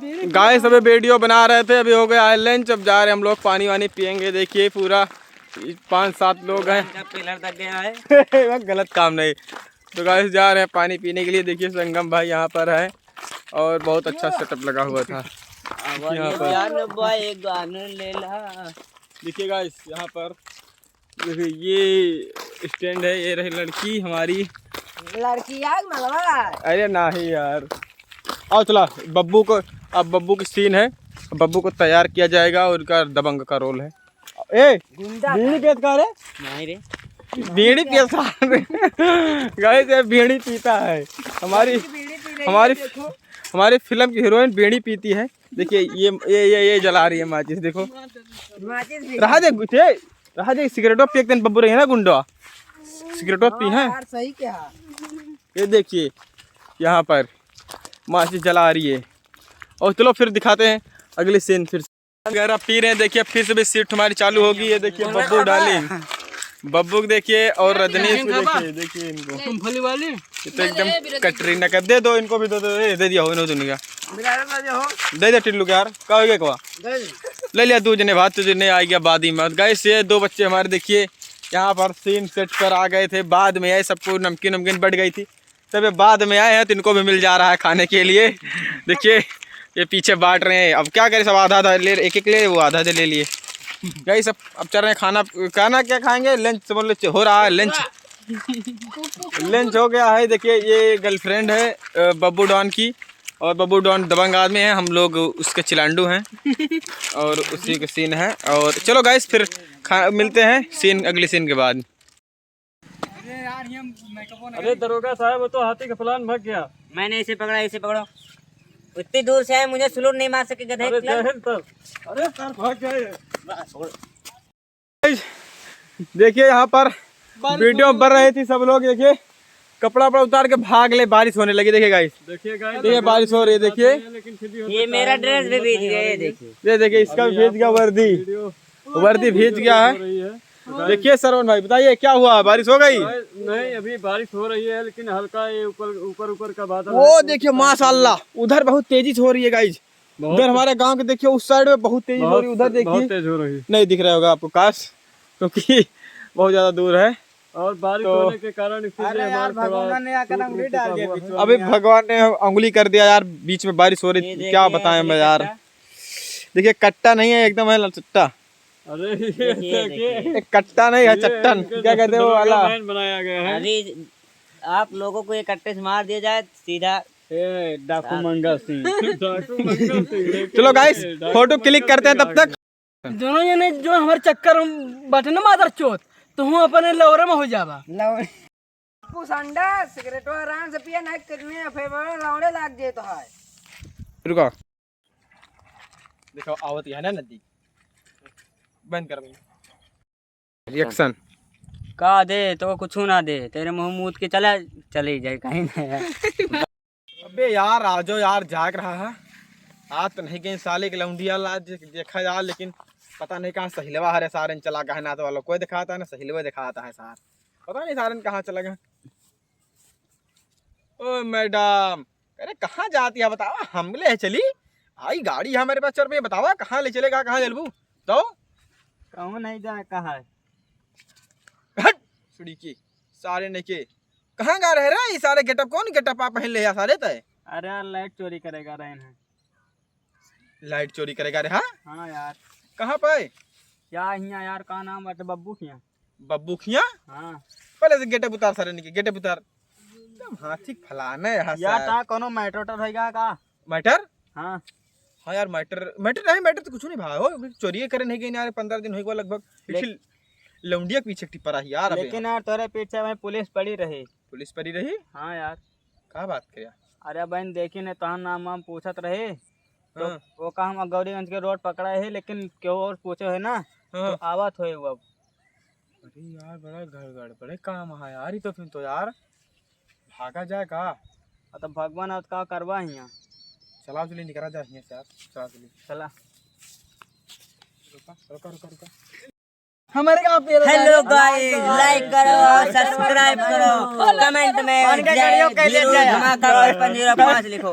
Guys अभी video बना रहे थे, अभी हो गया है लंच। अब जा रहे हैं हम लोग, पानी वानी पियेंगे। देखिए पूरा 5-7 लोग हैं। पिलर तक गया है। गलत काम नहीं। तो गाइस जा रहे हैं पानी पीने के लिए। देखिए संगम भाई यहाँ पर है और बहुत अच्छा सेटअप लगा हुआ था यहाँ पर। देखिए गाइस यहाँ पर देखिए ये स्टैंड है, ये रही लड़की हमारी। लड़की यार मलवा। अरे नहीं यार, आओ चला बब्बू को। अब बब्बू की सीन है, बब्बू को तैयार किया जाएगा और उनका दबंग का रोल है। ए बीड़ी पीता है नहीं रे, बीड़ी पीता है गाइस, ये बीड़ी पीता है। हमारी फिल्म की हीरोइन बीड़ी पीती है। देखिए ये जला रही है माचिस। देखो रहा दे सिगरेटो पी, एक दिन बब्बू रही है ना गुंडा, सिगरेटो पी है। सही क्या? ये देखिए यहाँ पर माचिस जला रही है। और चलो फिर दिखाते हैं अगली सीन। फिर वगैरह पी रहे हैं। देखिए फिर से भी सीट हमारी चालू होगी। ये देखिए बब्बू डार्लिंग, बब्बू देखिए और रजनीश को देखिए इनको तो एकदम कटरीना का। दे दो इनको भी, दे दिया हो दुनिया दे दे टिल्लू के यार का हो गया ले लिया तू जने भात तुझे नहीं आ गया बाद ही मत। गाइस ये 2 बच्चे हमारे देखिए यहाँ पर सीन सेट पर आ गए थे, बाद में आए। सबको नमकीन बढ़ गई थी, तब ये बाद में आए हैं तो इनको भी मिल जा रहा है खाने के लिए। देखिए ये पीछे बांट रहे हैं। अब क्या करें, सब आधा आधा ले, एक ले, वो आधा ले लिए। गाइस अब चल रहे हैं खाना क्या खाएंगे, लंच बोल हो रहा है। लंच हो गया है। देखिए ये गर्लफ्रेंड है बब्बू डॉन की, और बब्बू डॉन दबंग आदमी है, हम लोग उसके चिलांडू हैं और उसी का सीन है। और चलो गाइस फिर मिलते हैं सीन अगली सीन के बाद। अरे दरोगा साहब वो तो हाथी का फलान भाग गया। मैंने इसे पकड़ा, इसे पकड़ो। उतनी दूर से है, मुझे सुलूट नहीं मार सके गधे। अरे सर भाग गए। देखिए यहाँ पर वीडियो बन रही थी, सब लोग देखिए कपड़ा उतार के भाग ले, बारिश होने लगी। देखिए गाइस, देखिए बारिश हो रही है। देखिए ये मेरा ड्रेस भी भीग गया है। ये देखिए इसका भी भीज गया, वर्दी भीज गया है। देखिए सरवण भाई बताइए क्या हुआ, बारिश हो गई? नहीं अभी बारिश हो रही है, लेकिन हल्का ये ऊपर का बादल। वो देखिए माशाल्लाह उधर बहुत तेजी से हो रही है गाइस। उधर हमारे गांव के देखिए उस साइड में बहुत तेजी हो रही है, उधर देखिए बहुत तेज हो रही है। नहीं दिख रहा होगा आपको काश, क्योंकि बहुत ज्यादा दूर है और बारिश होने के कारण भगवान ने आकर अंगुली डाल दिया। अभी भगवान ने अंगुली कर दिया यार, बीच में बारिश हो रही थी। क्या बताएं मैं यार। देखिए कट्टा नहीं है, एकदम है लचट्टा। अरे एक कट्टा नहीं है, चट्टन क्या कहते हैं वो वाला बनाया गया है। अरे आप लोगों को एक कट्टे से मार दिया जाए सीधा डाकू मंगा सिंह। चलो गाइस फोटो क्लिक करते हैं, तब तक दोनों जने जो हमारे चक्कर बटे ना मादर चोत, तो हम अपने लौरे में हो जावा। संडा सिगरेट आराम से पिया नहीं करने फेवर लौड़े लाग जे तो है। रुको देखो आवत है ना नदी, बंद कर रिएक्शन का दे तो कुछ ना दे, तेरे मुंह मूत के चले जाए कहीं नहीं। अबे यार आजो यार जाग रहा है। आज तो नहीं गए साले के लौंडिया आज देखा यार, लेकिन पता नहीं कहाँ सहिलवा हरे सारन चला गया है। ना तो वालों कोई दिखाता है ना सहिलवा दिखाता है सार, पता नहीं सारन कहाँ चला गया। ओ मैडम अरे कहाँ जाती है बताओ, हम ले चली आई गाड़ी है हमारे पास। चल भैया बताओ कहाँ ले चलेगा, कहाँ चलबू तो कहूँ नहीं जा कहा है सुड़ी की सारे ने के कहाँ गा रहे रे, ये सारे गेटअप कौन गेटअप आप पहन ले यार सारे तय। अरे यार लाइट चोरी करेगा रहे हैं। लाइट चोरी करेगा रे? हाँ यार कहाँ पे क्या हिया यार, का नाम बटे बब्बू खिया। बब्बू खिया? हाँ पहले से गेटअप उतार सारे ने के गेटअप उतार। हाथी फलाना है यार ता कोनो मैटर होएगा का मैटर? हाँ हाँ यार मैटर नहीं, मैटर तो कुछ नहीं भाई हो, चोरी करे नहीं गई यार। 15 दिन हो गए लगभग। लौंडिया पीछे टिपरा ही यार। लेकिन यार तोरे पीछे में पुलिस पड़ी रही। पुलिस पड़ी रही? हाँ यार क्या बात किया? अरे बहन देखी ने तहन नाम हम पूछत रहे तो वो का हम गौरीगंज के रोड पकड़ा है, लेकिन क्यों और पूछे है ना तो आवत हो अब। अरे यार बड़ा गड़बड़े काम है यार, ये तो फिर तो यार भागा जाए का। तो भगवान अब का करवा हिया। चला चली निकला जा यहाँ से यार, चला चली चला। रुका हमारे गाँव पे हेलो गाइस, लाइक करो, सब्सक्राइब करो, कमेंट में धमाका 505 लिखो।